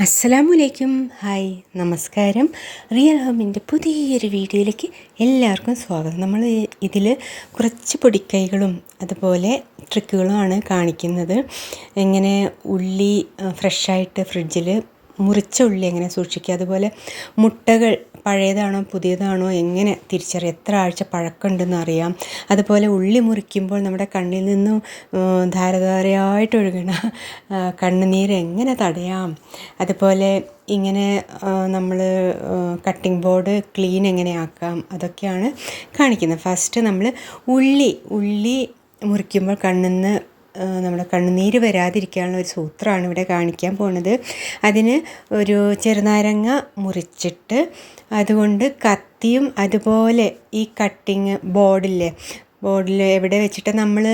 അസ്സലാമലൈക്കും. ഹായ്, നമസ്കാരം. റിയൽ ഹോമിൻ്റെ പുതിയൊരു വീഡിയോയിലേക്ക് എല്ലാവർക്കും സ്വാഗതം. നമ്മൾ ഇതിൽ കുറച്ച് പൊടിക്കൈകളും അതുപോലെ ട്രിക്കുകളുമാണ് കാണിക്കുന്നത്. എങ്ങനെ ഉള്ളി ഫ്രഷായിട്ട് ഫ്രിഡ്ജിൽ മുറിച്ച ഉള്ളി എങ്ങനെ സൂക്ഷിക്കുക, അതുപോലെ മുട്ടകൾ പഴയതാണോ പുതിയതാണോ എങ്ങനെ തിരിച്ചറിയാം, എത്ര ആഴ്ച പഴക്കമുണ്ടെന്ന് അറിയാം. അതുപോലെ ഉള്ളി മുറിക്കുമ്പോൾ നമ്മുടെ കണ്ണിൽ നിന്നും ധാരധാരയായിട്ട് ഒഴുകണ കണ്ണുനീര് എങ്ങനെ തടയാം, അതുപോലെ ഇങ്ങനെ നമ്മൾ കട്ടിംഗ് ബോർഡ് ക്ലീൻ എങ്ങനെയാക്കാം, അതൊക്കെയാണ് കാണിക്കുന്നത്. ഫസ്റ്റ് നമ്മൾ ഉള്ളി മുറിക്കുമ്പോൾ കണ്ണിന്ന് നമ്മുടെ കണ്ണുനീര് വരാതിരിക്കാനുള്ള ഒരു സൂത്രമാണ് ഇവിടെ കാണിക്കാൻ പോകുന്നത്. അതിന് ഒരു ചെറുനാരങ്ങ മുറിച്ചിട്ട് അതുകൊണ്ട് കത്തിയും അതുപോലെ ഈ കട്ടിങ് ബോർഡിൽ എവിടെ വെച്ചിട്ട് നമ്മൾ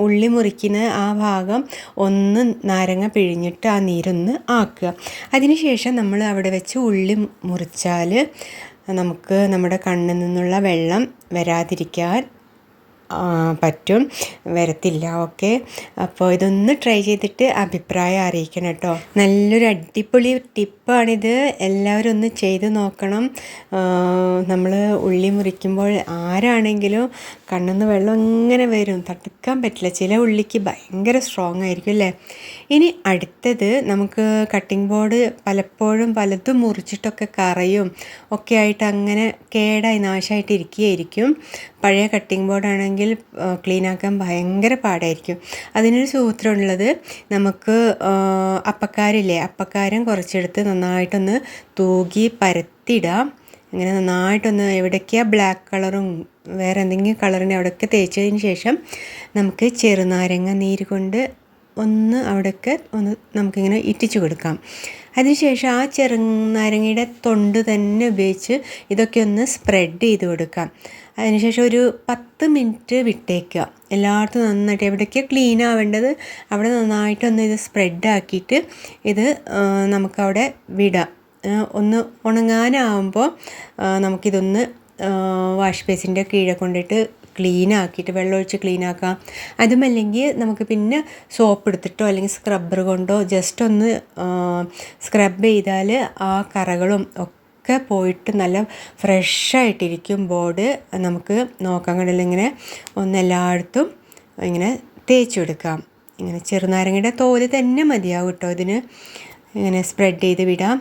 ഉള്ളി മുറിക്കുന്ന ആ ഭാഗം ഒന്ന് നാരങ്ങ പിഴിഞ്ഞിട്ട് ആ നീരൊന്ന് ആക്കുക. അതിനുശേഷം നമ്മൾ അവിടെ വെച്ച് ഉള്ളി മുറിച്ചാൽ നമുക്ക് നമ്മുടെ കണ്ണിൽ നിന്നുള്ള വെള്ളം വരാതിരിക്കാൻ വരത്തില്ല. ഓക്കെ, അപ്പോൾ ഇതൊന്ന് ട്രൈ ചെയ്തിട്ട് അഭിപ്രായം അറിയിക്കണം കേട്ടോ. നല്ലൊരു അടിപൊളി ടിപ്പാണിത്, എല്ലാവരും ഒന്ന് ചെയ്ത് നോക്കണം. നമ്മൾ ഉള്ളി മുറിക്കുമ്പോൾ ആരാണെങ്കിലും കണ്ണിന്ന് വെള്ളം ഇങ്ങനെ വരും, തടുക്കാൻ പറ്റില്ല. ചില ഉള്ളിക്ക് ഭയങ്കര സ്ട്രോങ് ആയിരിക്കും അല്ലേ. ഇനി അടുത്തത്, നമുക്ക് കട്ടിംഗ് ബോർഡ് പലതും മുറിച്ചിട്ടൊക്കെ കറയും ഒക്കെ ആയിട്ട് അങ്ങനെ കേടായി നാശമായിട്ട് ഇരിക്കുകയായിരിക്കും. പഴയ കട്ടിംഗ് ബോർഡാണെങ്കിൽ ക്ലീനാക്കാൻ ഭയങ്കര പാടായിരിക്കും. അതിനൊരു സൂത്രമുള്ളത്, നമുക്ക് അപ്പക്കാരം കുറച്ചെടുത്ത് നന്നായിട്ടൊന്ന് തൂകി പരത്തിയിടാം. ഇങ്ങനെ നന്നായിട്ടൊന്ന് എവിടേക്കാണ് ബ്ലാക്ക് കളറും വേറെ എന്തെങ്കിലും കളറിൻ്റെ അവിടെയൊക്കെ തേച്ചതിന് ശേഷം നമുക്ക് ചെറുനാരങ്ങ നീര് കൊണ്ട് അവിടെയൊക്കെ നമുക്കിങ്ങനെ ഇറ്റിച്ചു കൊടുക്കാം. അതിനുശേഷം ആ ചെറുനാരങ്ങയുടെ തൊണ്ട് തന്നെ ഉപയോഗിച്ച് ഇതൊക്കെ ഒന്ന് സ്പ്രെഡ് ചെയ്ത് കൊടുക്കാം. അതിനുശേഷം ഒരു 10 മിനിറ്റ് വിട്ടേക്കുക. എല്ലായിടത്തും നന്നായിട്ട് എവിടേക്കാണ് ക്ലീൻ ആവേണ്ടത് അവിടെ നന്നായിട്ടൊന്ന് ഇത് സ്പ്രെഡാക്കിയിട്ട് ഇത് നമുക്കവിടെ വിടാം. ഒന്ന് ഉണങ്ങാനാവുമ്പോൾ നമുക്കിതൊന്ന് വാഷ് ബേസിൻ്റെ കീഴെ കൊണ്ടിട്ട് ക്ലീനാക്കിയിട്ട് വെള്ളമൊഴിച്ച് ക്ലീനാക്കാം. അതുമല്ലെങ്കിൽ നമുക്ക് പിന്നെ സോപ്പ് എടുത്തിട്ടോ അല്ലെങ്കിൽ സ്ക്രബ്ബർ കൊണ്ടോ ജസ്റ്റ് ഒന്ന് സ്ക്രബ് ചെയ്താൽ ആ കറകളും ഒക്കെ പോയിട്ട് നല്ല ഫ്രഷായിട്ടിരിക്കും ബോർഡ്. നമുക്ക് നോക്കാൻ കഴിയില്ല, ഇങ്ങനെ എല്ലായിടത്തും ഇങ്ങനെ തേച്ച് കൊടുക്കാം. ഇങ്ങനെ ചെറുനാരങ്ങയുടെ തോല് തന്നെ മതിയാവും കേട്ടോ ഇതിന്. ഇങ്ങനെ സ്പ്രെഡ് ചെയ്ത് വിടാം.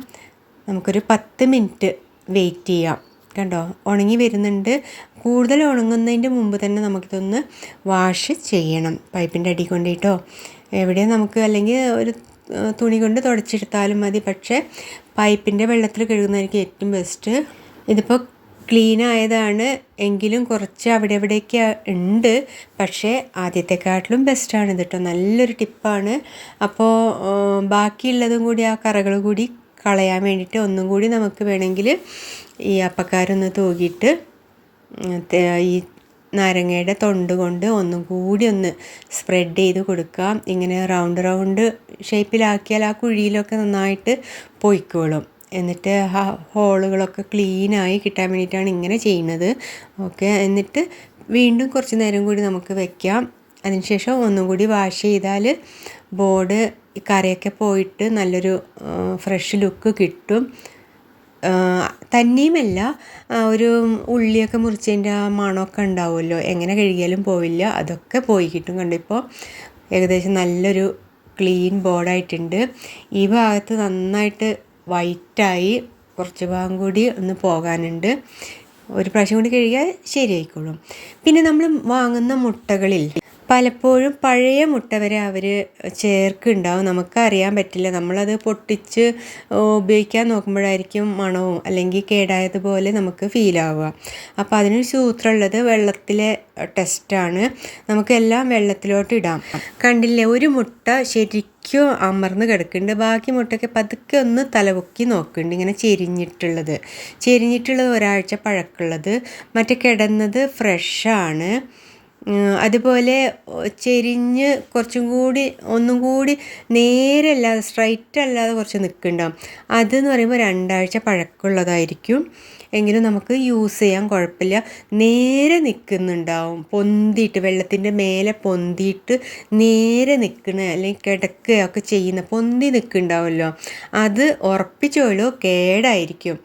നമുക്കൊരു 10 മിനിറ്റ് വെയിറ്റ് ചെയ്യാം. കണ്ടോ, ഉണങ്ങി വരുന്നുണ്ട്. കൂടുതൽ ഉണങ്ങുന്നതിൻ്റെ മുമ്പ് തന്നെ നമുക്കിതൊന്ന് വാഷ് ചെയ്യണം, പൈപ്പിൻ്റെ അടി കൊണ്ടിട്ടോ എവിടെയും നമുക്ക്, അല്ലെങ്കിൽ ഒരു തുണി കൊണ്ട് തുടച്ചെടുത്താലും മതി. പക്ഷേ പൈപ്പിൻ്റെ വെള്ളത്തിൽ കഴുകുന്നതായിരിക്കും ഏറ്റവും ബെസ്റ്റ്. ഇതിപ്പോൾ ക്ലീൻ ആയതാണ് എങ്കിലും കുറച്ച് അവിടെ എവിടെയൊക്കെ ഉണ്ട്, പക്ഷേ ആദ്യത്തെക്കാട്ടിലും ബെസ്റ്റാണ് ഇത് കേട്ടോ. നല്ലൊരു ടിപ്പാണ്. അപ്പോൾ ബാക്കിയുള്ളതും കൂടി ആ കറകൾ കൂടി കളയാൻ വേണ്ടിയിട്ട് ഒന്നും കൂടി നമുക്ക് വേണമെങ്കിൽ ഈ അപ്പക്കാരൊന്ന് തൂകിയിട്ട് ഈ നാരങ്ങയുടെ തൊണ്ട് കൊണ്ട് ഒന്നും കൂടി ഒന്ന് സ്പ്രെഡ് ചെയ്ത് കൊടുക്കാം. ഇങ്ങനെ റൗണ്ട് ഷേപ്പിലാക്കിയാൽ ആ കുഴിയിലൊക്കെ നന്നായിട്ട് പൊയ്ക്കോളും. എന്നിട്ട് ആ ഹോളുകളൊക്കെ ക്ലീനായി കിട്ടാൻ വേണ്ടിയിട്ടാണ് ഇങ്ങനെ ചെയ്യുന്നത്. ഓക്കെ, എന്നിട്ട് വീണ്ടും കുറച്ച് നേരം കൂടി നമുക്ക് വയ്ക്കാം. അതിനുശേഷം ഒന്നും കൂടി വാഷ് ചെയ്താൽ ബോർഡ് കറയൊക്കെ പോയിട്ട് നല്ലൊരു ഫ്രഷ് ലുക്ക് കിട്ടും. തന്നെയുമല്ല, ഒരു ഉള്ളിയൊക്കെ മുറിച്ചതിൻ്റെ ആ മണമൊക്കെ ഉണ്ടാവുമല്ലോ, എങ്ങനെ കഴുകിയാലും പോവില്ല, അതൊക്കെ പോയി കിട്ടും. കണ്ടിപ്പോൾ ഏകദേശം നല്ലൊരു ക്ലീൻ ബോർഡായിട്ടുണ്ട്. ഈ ഭാഗത്ത് നന്നായിട്ട് വൈറ്റായി, കുറച്ച് ഭാഗം കൂടി ഒന്ന് പോകാനുണ്ട്. ഒരു പ്രാവശ്യം കൂടി കഴുകിയാൽ ശരിയായിക്കോളും. പിന്നെ നമ്മൾ വാങ്ങുന്ന മുട്ടകളിൽ പലപ്പോഴും പഴയ മുട്ട വരെ അവർ ചേർക്കുന്നുണ്ടാവും, നമുക്കറിയാൻ പറ്റില്ല. നമ്മളത് പൊട്ടിച്ച് ഉപയോഗിക്കാൻ നോക്കുമ്പോഴായിരിക്കും മണവും അല്ലെങ്കിൽ കേടായതുപോലെ നമുക്ക് ഫീലാവുക. അപ്പോൾ അതിനൊരു സൂത്രമുള്ളത് വെള്ളത്തിലെ ടെസ്റ്റാണ്. നമുക്കെല്ലാം വെള്ളത്തിലോട്ട് ഇടാം. കണ്ടില്ലേ, ഒരു മുട്ട ശരിക്കും അമർന്ന് കിടക്കുന്നുണ്ട്, ബാക്കി മുട്ടയ്ക്ക് പതുക്കെ ഒന്ന് തലപൊക്കി നോക്കുന്നുണ്ട്. ഇങ്ങനെ ചെരിഞ്ഞിട്ടുള്ളത് ഒരാഴ്ച പഴക്കമുള്ളത്, മറ്റേ കിടന്നത് ഫ്രഷാണ്. അതുപോലെ ചെരിഞ്ഞ് കുറച്ചും കൂടി ഒന്നും കൂടി നേരെ അല്ലാതെ സ്ട്രൈറ്റ് അല്ലാതെ കുറച്ച് നിൽക്കുന്നുണ്ടാവും. അതെന്ന് പറയുമ്പോൾ 2 ആഴ്ച പഴക്കമുള്ളതായിരിക്കും. എങ്കിലും നമുക്ക് യൂസ് ചെയ്യാൻ കുഴപ്പമില്ല. നേരെ നിൽക്കുന്നുണ്ടാവും, പൊന്തിയിട്ട് വെള്ളത്തിൻ്റെ മേലെ പൊന്തിയിട്ട് നേരെ നിൽക്കണ അല്ലെങ്കിൽ കിടക്കുകയൊക്കെ ചെയ്യുന്ന പൊന്തി നിൽക്കുന്നുണ്ടാവുമല്ലോ, അത് ഉറപ്പിച്ചോളൂ കേടായിരിക്കും.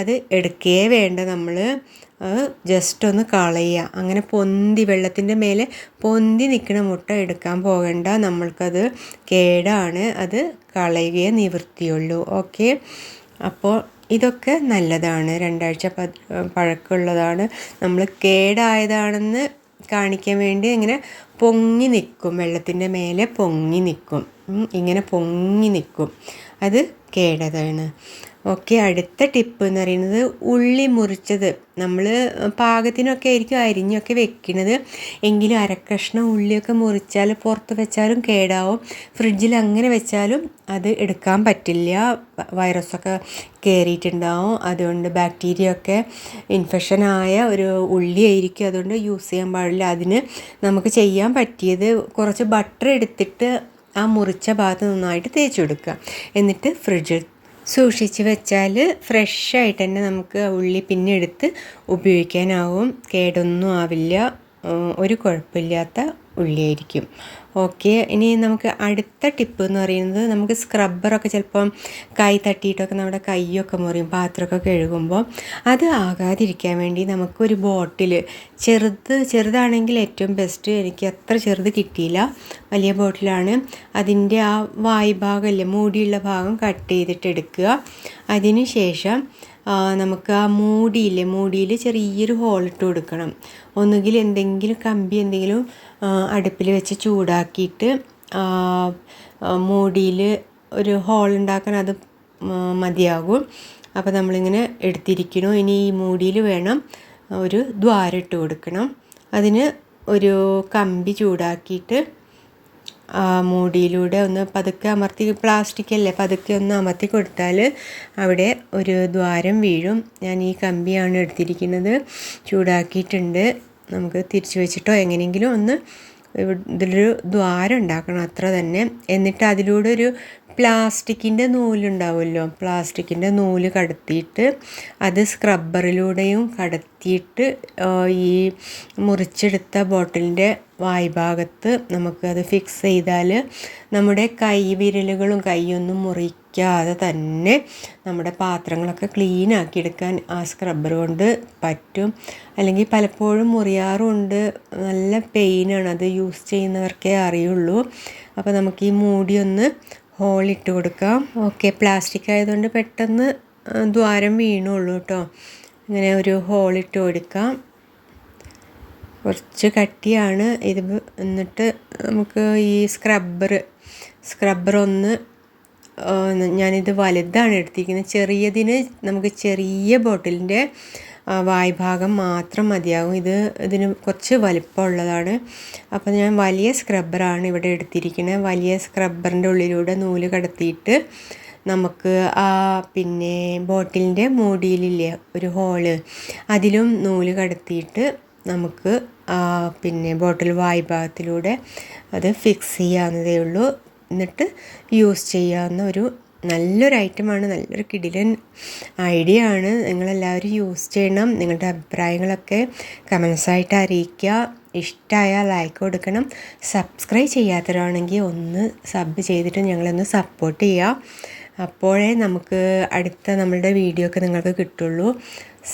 അത് എടുക്കേ വേണ്ട. നമ്മൾ ജസ്റ്റ് ഒന്ന് കളയുക. അങ്ങനെ പൊന്തി വെള്ളത്തിൻ്റെ മേലെ പൊന്തി നിൽക്കുന്ന മുട്ട എടുക്കാൻ പോകണ്ട, നമ്മൾക്കത് കേടാണ്. അത് കളയുകയേ നിവൃത്തിയുള്ളൂ. ഓക്കെ, അപ്പോൾ ഇതൊക്കെ നല്ലതാണ്. 2 ആഴ്ച പഴക്കമുള്ളതാണ്. നമ്മൾ കേടായതാണെന്ന് കാണിക്കാൻ വേണ്ടി ഇങ്ങനെ പൊങ്ങി നിൽക്കും, വെള്ളത്തിൻ്റെ മേലെ പൊങ്ങി നിൽക്കും, ഇങ്ങനെ പൊങ്ങി നിൽക്കും, അത് കേടതാണ്. ഓക്കെ, അടുത്ത ടിപ്പ് എന്ന് പറയുന്നത് ഉള്ളി മുറിച്ചത്. നമ്മൾ പാകത്തിനൊക്കെ ആയിരിക്കും അരിഞ്ഞൊക്കെ വെക്കുന്നത്, എങ്കിലും അരക്കഷ്ണം ഉള്ളിയൊക്കെ മുറിച്ചാൽ പുറത്ത് വെച്ചാലും കേടാവും. ഫ്രിഡ്ജിൽ അങ്ങനെ വെച്ചാലും അത് എടുക്കാൻ പറ്റില്ല, വൈറസൊക്കെ കയറിയിട്ടുണ്ടാവും. അതുകൊണ്ട് ബാക്ടീരിയ ഒക്കെ ഇൻഫെക്ഷനായ ഒരു ഉള്ളിയായിരിക്കും, അതുകൊണ്ട് യൂസ് ചെയ്യാൻ പാടില്ല. അതിന് നമുക്ക് ചെയ്യാൻ പറ്റിയത് കുറച്ച് ബട്ടർ എടുത്തിട്ട് ആ മുറിച്ച ഭാഗത്ത് നന്നായിട്ട് തേച്ച് കൊടുക്കുക. എന്നിട്ട് ഫ്രിഡ്ജിൽ സൂക്ഷിച്ച് വെച്ചാൽ ഫ്രഷായിട്ട് തന്നെ നമുക്ക് ഉള്ളി പിന്നെ എടുത്ത് ഉപയോഗിക്കാനാവും. കേടൊന്നും ആവില്ല, ഒരു കുഴപ്പമില്ലാത്ത ഉള്ളിയായിരിക്കും. ഓക്കെ, ഇനി നമുക്ക് അടുത്ത ടിപ്പ് എന്ന് പറയുന്നത്, നമുക്ക് സ്ക്രബ്ബറൊക്കെ ചിലപ്പം കൈ തട്ടിയിട്ടൊക്കെ നമ്മുടെ കൈയൊക്കെ മുറിയും പാത്രമൊക്കെ കഴുകുമ്പോൾ. അത് ആകാതിരിക്കാൻ വേണ്ടി നമുക്കൊരു ബോട്ടിൽ ചെറുതാണെങ്കിൽ ഏറ്റവും ബെസ്റ്റ്. എനിക്ക് അത്ര ചെറുത് കിട്ടിയില്ല, വലിയ ബോട്ടിലാണ്. അതിൻ്റെ ആ വായ്ഭാഗമല്ലേ, മൂടിയുള്ള ഭാഗം കട്ട് ചെയ്തിട്ട് എടുക്കുക. അതിന് ശേഷം നമുക്ക് ആ മൂടിയിൽ ചെറിയൊരു ഹോളിട്ട് കൊടുക്കണം. ഒന്നുകിൽ എന്തെങ്കിലും കമ്പി എന്തെങ്കിലും അടുപ്പിൽ വെച്ച് ചൂടാക്കിയിട്ട് മൂടിയിൽ ഒരു ഹോൾ ഉണ്ടാക്കാൻ അത് മതിയാകും. അപ്പോൾ നമ്മളിങ്ങനെ എടുത്തിരിക്കണു. ഇനി ഈ മൂടിയിൽ വേണം ഒരു ദ്വാരം ഇട്ട് കൊടുക്കണം. അതിന് ഒരു കമ്പി ചൂടാക്കിയിട്ട് മൂടിയിലൂടെ ഒന്ന് പതുക്കെ അമർത്തി, പ്ലാസ്റ്റിക് അല്ലേ, പതുക്കെ ഒന്ന് അമർത്തി കൊടുത്താൽ അവിടെ ഒരു ദ്വാരം വീഴും. ഞാൻ ഈ കമ്പിയാണ് എടുത്തിരിക്കുന്നത്, ചൂടാക്കിയിട്ടുണ്ട്. നമുക്ക് തിരിച്ചു വെച്ചിട്ടോ എങ്ങനെയെങ്കിലും ഒന്ന് ഇതിലൊരു ദ്വാരം ഉണ്ടാക്കണം, അത്ര തന്നെ. എന്നിട്ട് അതിലൂടെ ഒരു പ്ലാസ്റ്റിക്കിൻ്റെ നൂലുണ്ടാവുമല്ലോ, പ്ലാസ്റ്റിക്കിൻ്റെ നൂല് കടത്തിയിട്ട് അത് സ്ക്രബ്ബറിലൂടെയും കടത്തിയിട്ട് ഈ മുറിച്ചെടുത്ത ബോട്ടിലിൻ്റെ വായ്ഭാഗത്ത് നമുക്കത് ഫിക്സ് ചെയ്താൽ നമ്മുടെ കൈവിരലുകളും കൈയൊന്നും മുറിക്കാതെ തന്നെ നമ്മുടെ പാത്രങ്ങളൊക്കെ ക്ലീൻ ആക്കിയെടുക്കാൻ ആ സ്ക്രബ്ബർ കൊണ്ട് പറ്റും. അല്ലെങ്കിൽ പലപ്പോഴും മുറിയാറുമുണ്ട്, നല്ല പെയിനാണ്, അത് യൂസ് ചെയ്യുന്നവർക്കേ അറിയുള്ളൂ. അപ്പോൾ നമുക്ക് ഈ മൂടി ഒന്ന് ഹോളിട്ട് കൊടുക്കാം. ഓക്കെ, പ്ലാസ്റ്റിക് ആയതുകൊണ്ട് പെട്ടെന്ന് ദ്വാരം വീണുള്ളൂ കേട്ടോ. ഇങ്ങനെ ഒരു ഹോളിട്ട് കൊടുക്കാം. കുറച്ച് കട്ടിയാണ് ഇത്. എന്നിട്ട് നമുക്ക് ഈ സ്ക്രബ്ബർ ഒന്ന്, ഞാനിത് വലുതാണ് എടുത്തിരിക്കുന്നത്. ചെറിയതിന് നമുക്ക് ചെറിയ ബോട്ടിലിൻ്റെ വായ്ഭാഗം മാത്രം മതിയാകും. ഇതിന് കുറച്ച് വലിപ്പമുള്ളതാണ്. അപ്പോൾ ഞാൻ വലിയ സ്ക്രബ്ബറാണ് ഇവിടെ എടുത്തിരിക്കുന്നത്. വലിയ സ്ക്രബ്ബറിൻ്റെ ഉള്ളിലൂടെ നൂല് കടത്തിയിട്ട് നമുക്ക് പിന്നെ ബോട്ടിലിൻ്റെ മൂടിയിലില്ലേ ഒരു ഹോള്, അതിലും നൂല് കടത്തിയിട്ട് നമുക്ക് പിന്നെ ബോട്ടിൽ വായ്ഭാഗത്തിലൂടെ അത് ഫിക്സ് ചെയ്യാവുന്നതേ ഉള്ളൂ. എന്നിട്ട് യൂസ് ചെയ്യാവുന്ന ഒരു നല്ലൊരു ഐറ്റമാണ്, നല്ലൊരു കിടിലൻ ഐഡിയ ആണ്. നിങ്ങളെല്ലാവരും യൂസ് ചെയ്യണം. നിങ്ങളുടെ അഭിപ്രായങ്ങളൊക്കെ കമൻസായിട്ട് അറിയിക്കുക. ഇഷ്ടമായാൽ ലൈക്ക് കൊടുക്കണം. സബ്സ്ക്രൈബ് ചെയ്യാത്തവരാണെങ്കിൽ ഒന്ന് സബ് ചെയ്തിട്ട് ഞങ്ങളൊന്ന് സപ്പോർട്ട് ചെയ്യുക. അപ്പോഴേ നമുക്ക് അടുത്ത നമ്മളുടെ വീഡിയോ ഒക്കെ നിങ്ങൾക്ക് കിട്ടുള്ളൂ.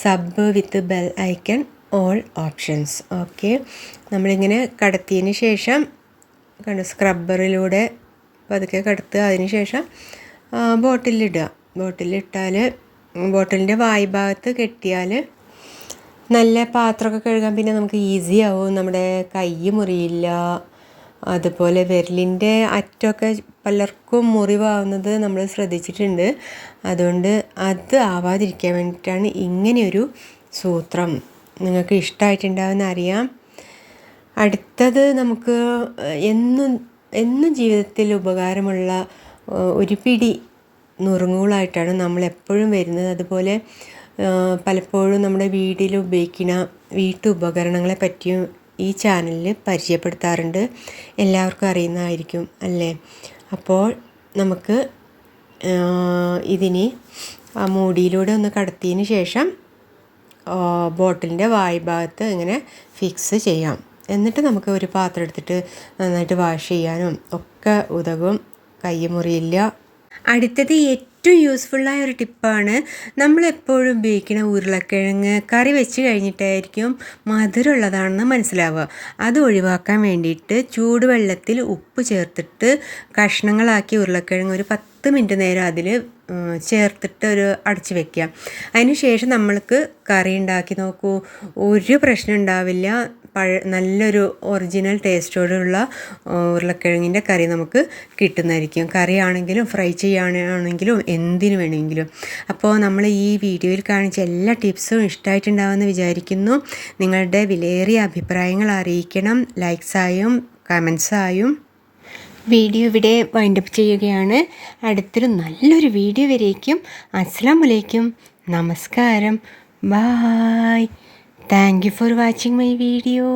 Sub with bell icon all options. Okay, നമ്മളിങ്ങനെ കടത്തിയതിന് ശേഷം സ്ക്രബ്ബറിലൂടെ പതുക്കെ കടത്തുക. അതിന് ശേഷം ബോട്ടിലിടുക. ബോട്ടിലിട്ടാൽ ബോട്ടിലിൻ്റെ വായ്ഭാഗത്ത് കെട്ടിയാൽ നല്ല പാത്രമൊക്കെ കഴുകാൻ പിന്നെ നമുക്ക് ഈസി ആവും. നമ്മുടെ കൈ മുറിയില്ല. അതുപോലെ വിരലിൻ്റെ അറ്റമൊക്കെ പലർക്കും മുറിവാവുന്നത് നമ്മൾ ശ്രദ്ധിച്ചിട്ടുണ്ട്. അതുകൊണ്ട് അത് ആവാതിരിക്കാൻ വേണ്ടിയിട്ടാണ് ഇങ്ങനെയൊരു സൂത്രം. നിങ്ങൾക്ക് ഇഷ്ടമായിട്ടുണ്ടാവുമെന്ന് അറിയാം. അടുത്തത് നമുക്ക് എന്നും ജീവിതത്തിൽ ഉപകാരമുള്ള ഒരു പിടി നുറുങ്ങുകളായിട്ടാണ് നമ്മളെപ്പോഴും വരുന്നത്. അതുപോലെ പലപ്പോഴും നമ്മുടെ വീട്ടിൽ ഉപയോഗിക്കുന്ന വീട്ടുപകരണങ്ങളെ പറ്റിയും ഈ ചാനലിൽ പരിചയപ്പെടുത്താറുണ്ട്. എല്ലാവർക്കും അറിയുന്നതായിരിക്കും അല്ലേ? അപ്പോൾ നമുക്ക് ഇതിന് ആ മൂടിയിലൂടെ ഒന്ന് കടത്തിയതിന് ശേഷം ബോട്ടിലിൻ്റെ വായ്ഭാഗത്ത് ഇങ്ങനെ ഫിക്സ് ചെയ്യാം. എന്നിട്ട് നമുക്ക് ഒരു പാത്രം എടുത്തിട്ട് നന്നായിട്ട് വാഷ് ചെയ്യാനും ഒക്കെ ഉതകും, കൈ മുറിയില്ല. അടുത്തത് ഏറ്റവും യൂസ്ഫുള്ളായ ഒരു ടിപ്പാണ്. നമ്മളെപ്പോഴും ഉപയോഗിക്കുന്ന ഉരുളക്കിഴങ്ങ് കറി വെച്ച് കഴിഞ്ഞിട്ടായിരിക്കും മധുരമുള്ളതാണെന്ന് മനസ്സിലാവുക. അത് ഒഴിവാക്കാൻ വേണ്ടിയിട്ട് ചൂടുവെള്ളത്തിൽ ഉപ്പ് ചേർത്തിട്ട് കഷ്ണങ്ങളാക്കി ഉരുളക്കിഴങ്ങ് ഒരു 10 മിനിറ്റ് നേരം അതിൽ ചേർത്തിട്ട് അടച്ച് വെക്കുക. അതിന് ശേഷം നമ്മൾക്ക് കറി ഉണ്ടാക്കി നോക്കൂ, ഒരു പ്രശ്നം ഉണ്ടാവില്ല. നല്ലൊരു ഒറിജിനൽ ടേസ്റ്റോടുള്ള ഉരുളക്കിഴങ്ങിൻ്റെ കറി നമുക്ക് കിട്ടുന്നതായിരിക്കും. കറി ആണെങ്കിലും ഫ്രൈ ചെയ്യാനാണെങ്കിലും എന്തിനു വേണമെങ്കിലും. അപ്പോൾ നമ്മൾ ഈ വീഡിയോയിൽ കാണിച്ച എല്ലാ ടിപ്സും ഇഷ്ടമായിട്ടുണ്ടാവുമെന്ന് വിചാരിക്കുന്നു. നിങ്ങളുടെ വിലയേറിയ അഭിപ്രായങ്ങൾ അറിയിക്കണം, ലൈക്സായും കമൻസായും. വീഡിയോ ഇവിടെ വൈൻഡപ്പ് ചെയ്യുകയാണ്. അടുത്തൊരു നല്ലൊരു വീഡിയോ വരേക്കും. അസ്സലാമു അലൈക്കും, നമസ്കാരം, bye. Thank you for watching my video.